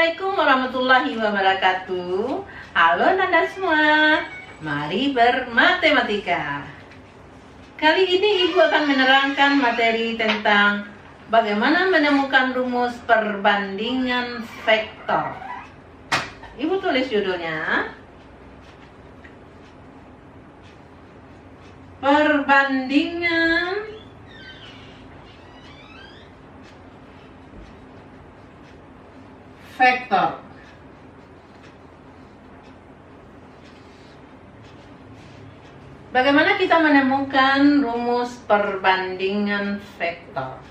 Assalamualaikum warahmatullahi wabarakatuh. Halo Nanda semua, mari bermatematika. Kali ini Ibu akan menerangkan materi tentang bagaimana menemukan rumus perbandingan vektor. Ibu tulis judulnya Perbandingan vektor. Bagaimana kita menemukan rumus perbandingan vektor?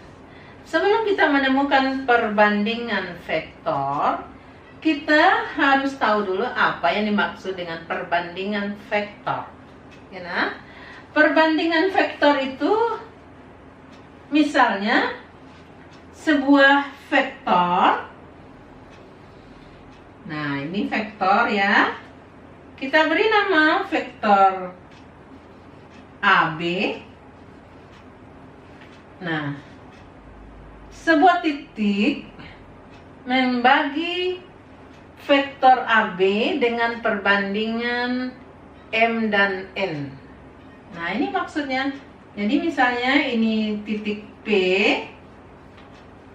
Sebelum kita menemukan perbandingan vektor, kita harus tahu dulu apa yang dimaksud dengan perbandingan vektor. Ya, nah? Perbandingan vektor itu misalnya sebuah vektor. Nah, ini vektor ya. Kita beri nama vektor AB. Nah, sebuah titik membagi vektor AB dengan perbandingan M dan N. Nah, ini maksudnya. Jadi misalnya ini titik P.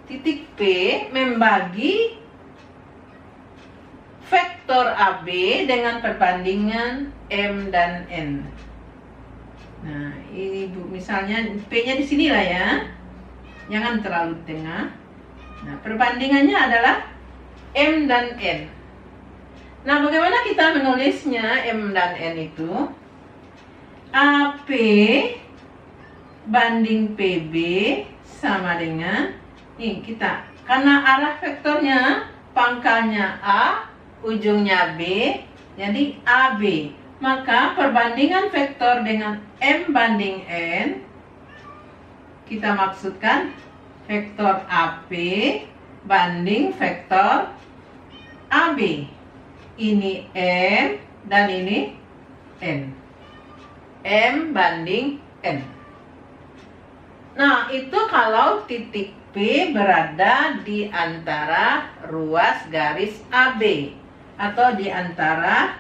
Titik P membagi vektor AB dengan perbandingan M dan N. Nah, ini Bu, misalnya P-nya di sini lah ya. Jangan terlalu tengah. Nah, perbandingannya adalah M dan N. Nah, bagaimana kita menulisnya M dan N itu? AP banding PB sama dengan ini kita. Karena arah vektornya pangkalnya A, ujungnya B, jadi AB. Maka perbandingan vektor dengan M banding N, kita maksudkan vektor AP banding vektor AB. Ini M dan ini N. M banding N. Nah, itu kalau titik P berada di antara ruas garis AB atau di antara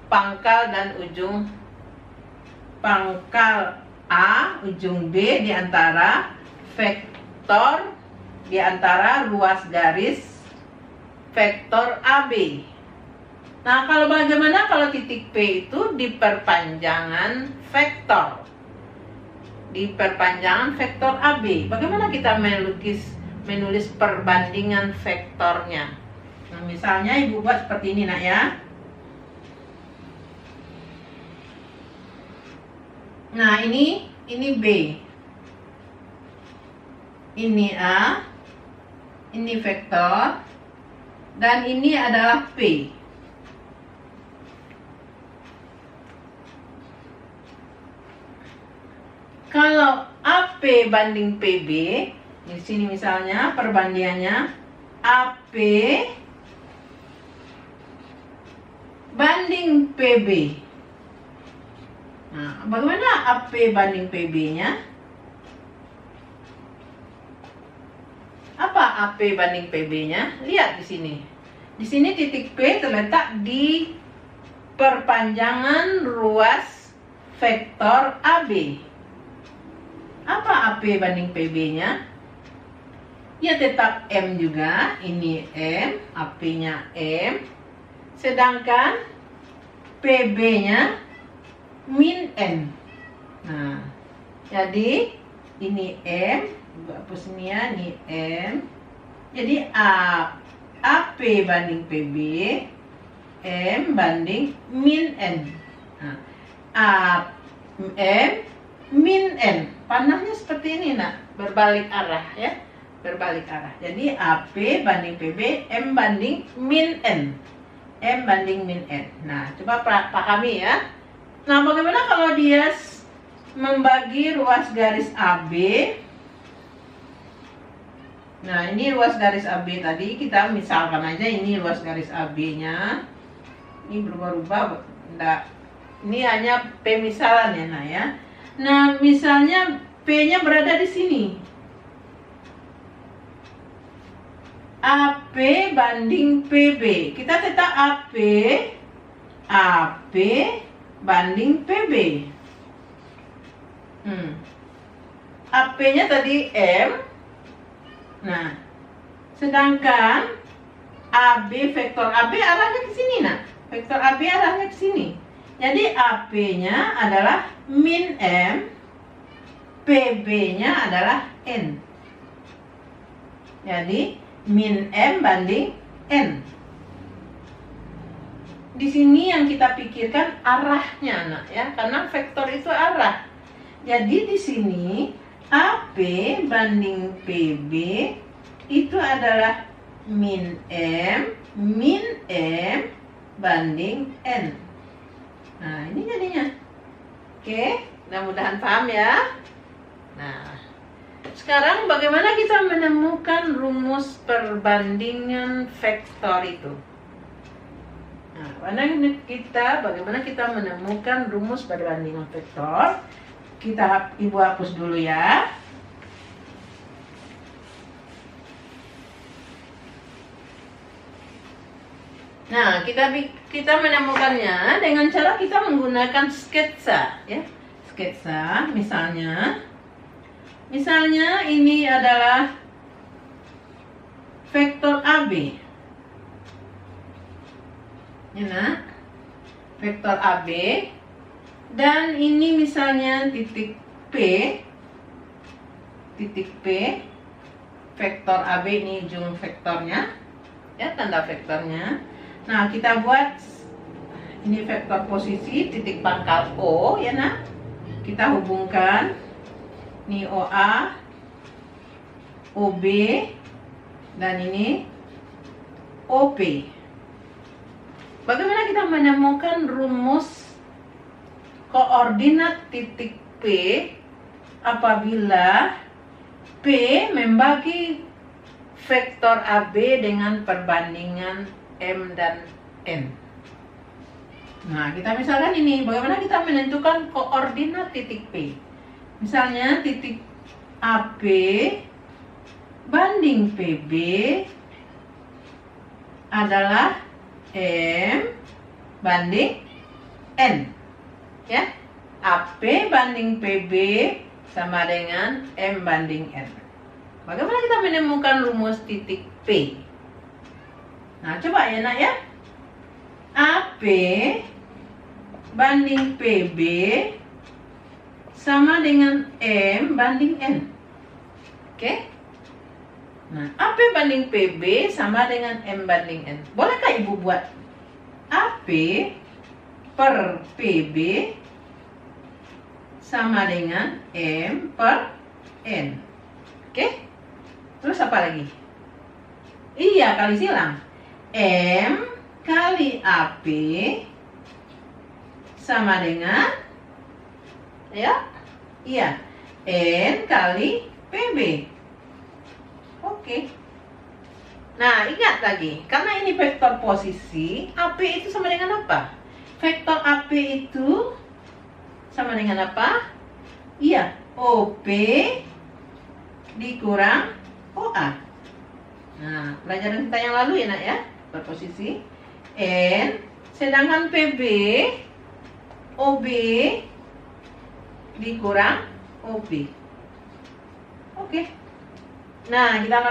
pangkal dan ujung pangkal A, ujung B di antara vektor di antara ruas garis vektor AB. Nah, kalau bagaimana kalau titik P itu di perpanjangan vektor? Di perpanjangan vektor AB. Bagaimana kita menulis perbandingan vektornya? Nah, misalnya Ibu buat seperti ini nak ya. Nah, ini B. Ini A. Ini vektor. Dan ini adalah P. Kalau AP banding PB, di sini misalnya perbandingannya AP banding PB. Nah, bagaimana AP banding PB-nya? Apa AP banding PB-nya? Lihat di sini. Di sini titik P terletak di perpanjangan ruas vektor AB. Apa AP banding PB-nya? Ya tetap M juga. Ini M, AP-nya M. Sedangkan PB-nya min N. Nah, jadi ini M, hapus ini ya, ini M. Jadi AP banding PB, M banding min N. Nah, M min N. Panahnya seperti ini nak, berbalik arah ya, berbalik arah. Jadi AP banding PB, M banding min N. M banding min N. Nah, coba pahami ya. Nah, bagaimana kalau dia membagi ruas garis AB? Nah, ini ruas garis AB tadi, kita misalkan aja ini ruas garis AB-nya. Ini berubah-ubah, enggak. Ini hanya pemisalan ya, nah ya. Nah, misalnya P-nya berada di sini. AP banding PB. Kita tetap AP banding PB. AP-nya tadi M. Nah, sedangkan AB, vektor AB arahnya ke sini, nak. Vektor AB arahnya ke sini. Jadi AP-nya adalah min M, PB-nya adalah N. Jadi min M banding N. Di sini yang kita pikirkan arahnya, nak, ya, karena vektor itu arah. Jadi di sini AP banding PB itu adalah min M banding N. Nah, ini jadinya. Oke, mudah-mudahan paham ya. Nah, sekarang bagaimana kita menemukan rumus perbandingan vektor itu? Nah, bagaimana kita menemukan rumus perbandingan vektor? Ibu hapus dulu ya. Nah, kita menemukannya dengan cara kita menggunakan sketsa, ya. Sketsa, misalnya ini adalah vektor AB. Ya, nah, vektor AB, dan ini misalnya titik P, vektor AB ini ujung vektornya, ya, tanda vektornya. Nah, kita buat ini vektor posisi titik pangkal O, ya, nah. Kita hubungkan ini OA, OB, dan ini OP. Bagaimana kita menemukan rumus koordinat titik P apabila P membagi vektor AB dengan perbandingan M dan N? Nah, kita misalkan ini, bagaimana kita menentukan koordinat titik P? Misalnya titik AP banding PB adalah M banding N. Ya, AP banding PB sama dengan M banding N. Bagaimana kita menemukan rumus titik P? Nah, coba ya, nak, ya. AP banding PB sama dengan M banding N. Oke? Nah, AP banding PB sama dengan M banding N. Bolehkah Ibu buat AP per PB sama dengan M per N? Oke? Terus apa lagi? Iya, kali silang. M kali AP sama dengan, ya, iya, N kali PB. Oke. Nah, ingat lagi, karena ini vektor posisi, AP itu sama dengan apa? Vektor AP itu sama dengan apa? Iya, OP dikurang OA. Nah, pelajaran kita yang lalu ya, nak, ya, berposisi N, sedangkan PB OB dikurang OB. Oke. Nah, kita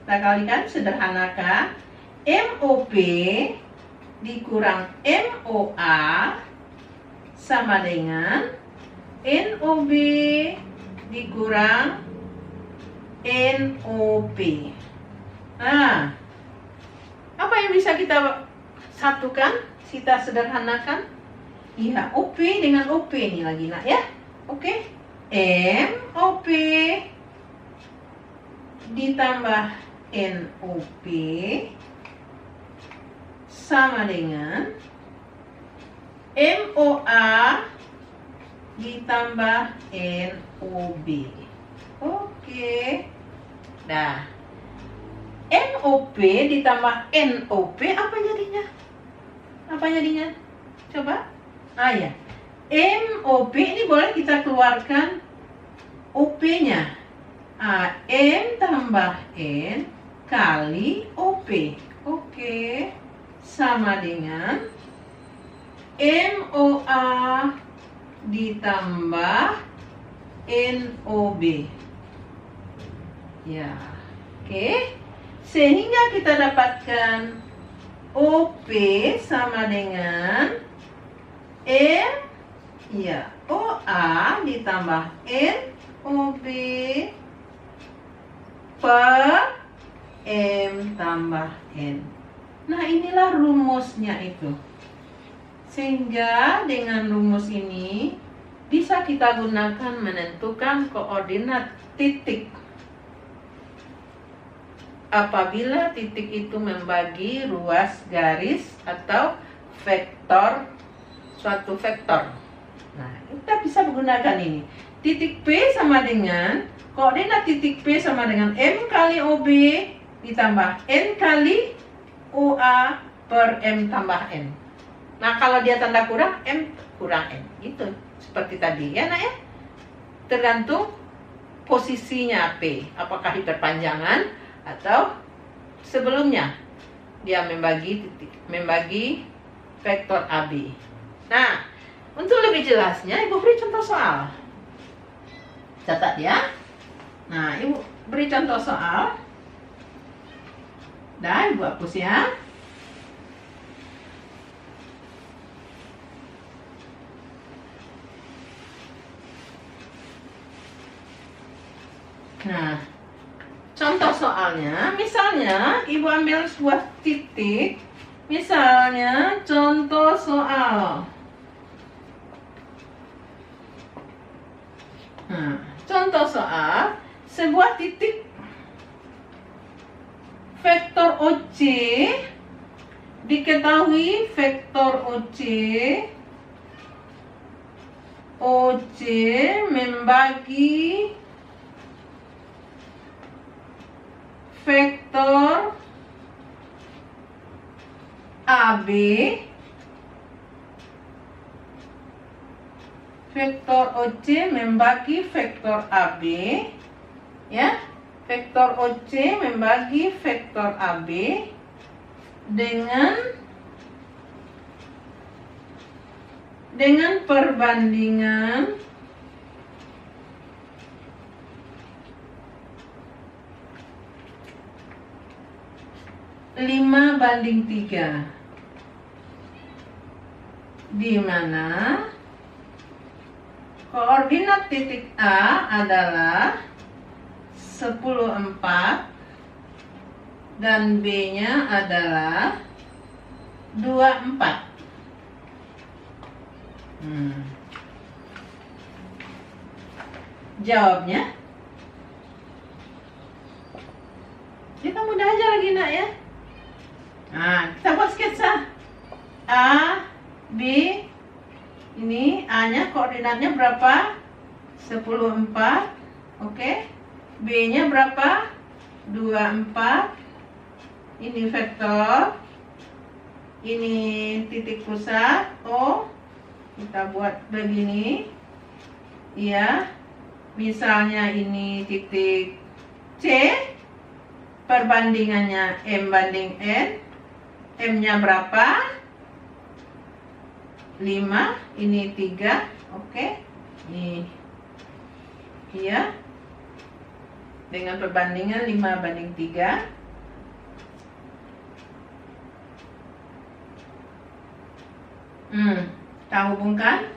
kalikan, sederhanakan. MOP dikurang MOA sama dengan NOB dikurang NOP. Nah, apa yang bisa kita satukan, kita sederhanakan? Iya, OP dengan OP ini lagi, nak, ya. Oke. MOP ditambah NOP sama dengan MOA ditambah NOB. Oke. Nah, MOP ditambah NOP apa jadinya? Apa jadinya? Coba. Ah, ya. MOP ini boleh kita keluarkan OP-nya. M tambah N kali OP. Oke, sama dengan MOA ditambah NOB. Ya, oke. Sehingga kita dapatkan OP sama dengan M, ya, OA ditambah NOB per M tambah N. Nah, inilah rumusnya itu. Sehingga dengan rumus ini bisa kita gunakan menentukan koordinat titik. Apabila titik itu membagi ruas garis atau vektor, suatu vektor. Nah, kita bisa menggunakan ini. Titik P sama dengan, koordinat titik P sama dengan M kali OB ditambah N kali OA per M tambah N. Nah, kalau dia tanda kurang, M kurang N. Gitu, seperti tadi ya nak ya. Tergantung posisinya P, apakah di perpanjangan atau sebelumnya dia membagi vektor AB. Nah, untuk lebih jelasnya Ibu beri contoh soal. Catat ya. Nah, Ibu beri contoh soal. Dan Ibu hapus ya. Nah, contoh soalnya, misalnya Ibu ambil sebuah titik. Misalnya contoh soal. Nah, contoh soal sebuah titik vektor OC, diketahui vektor OC membagi vektor AB, vektor OC membagi vektor AB, ya, vektor OC membagi vektor AB dengan perbandingan 5:3, di mana koordinat titik A adalah 10,4 dan B-nya adalah 24. Jawabnya kita mudah aja lagi nak ya. Nah, kita buat sketsa. A, B, ini A-nya koordinatnya berapa? 10,4. Oke. B-nya berapa? 24. Ini vektor. Ini titik pusat O. Kita buat begini. Ya. Misalnya ini titik C. Perbandingannya M banding N. M-nya berapa? 5, ini 3, oke. Ini, iya. Dengan perbandingan 5:3. Kita hubungkan.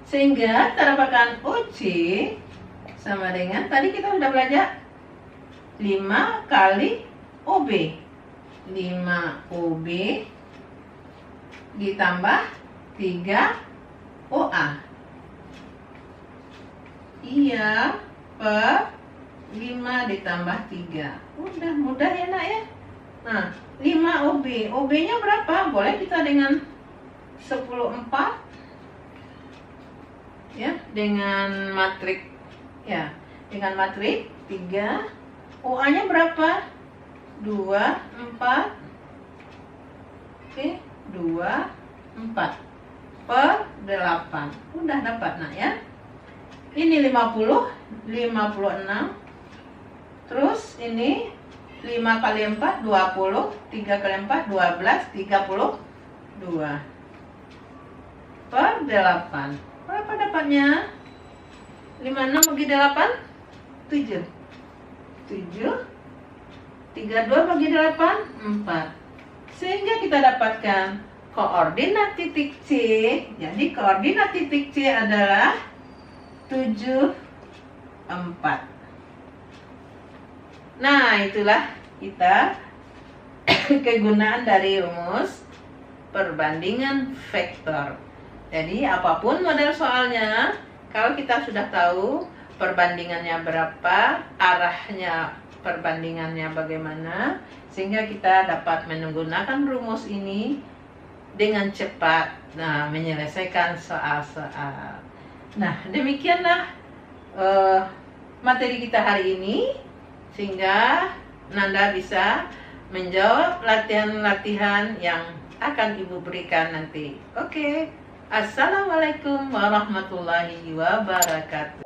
Sehingga kita dapatkan OC sama dengan, tadi kita sudah belajar 5 kali OB. 5 OB ditambah 3 OA. Iya, per 5 ditambah 3. Udah mudah ya nak ya. Nah, 5 OB. OB-nya berapa? Boleh kita dengan 10,4. Ya, dengan matrik. Ya, dengan matrik 3. OA-nya berapa? 2, 4. Oke, 2, 4 per 8. Udah dapat nak ya. Ini 50, 56, Terus ini 5 kali 4 20, 3 kali 4 12, 32 per 8. Berapa dapatnya? 56 bagi 8 7. 7 32 bagi 8 4. Sehingga kita dapatkan koordinat titik C. Jadi koordinat titik C adalah 7 4. Nah, itulah kita kegunaan dari rumus perbandingan vektor. Jadi apapun model soalnya, kalau kita sudah tahu perbandingannya berapa, arahnya perbandingannya bagaimana, sehingga kita dapat menggunakan rumus ini dengan cepat, menyelesaikan soal-soal. Nah, demikianlah materi kita hari ini, sehingga Nanda bisa menjawab latihan-latihan yang akan Ibu berikan nanti. Oke. Assalamualaikum warahmatullahi wabarakatuh.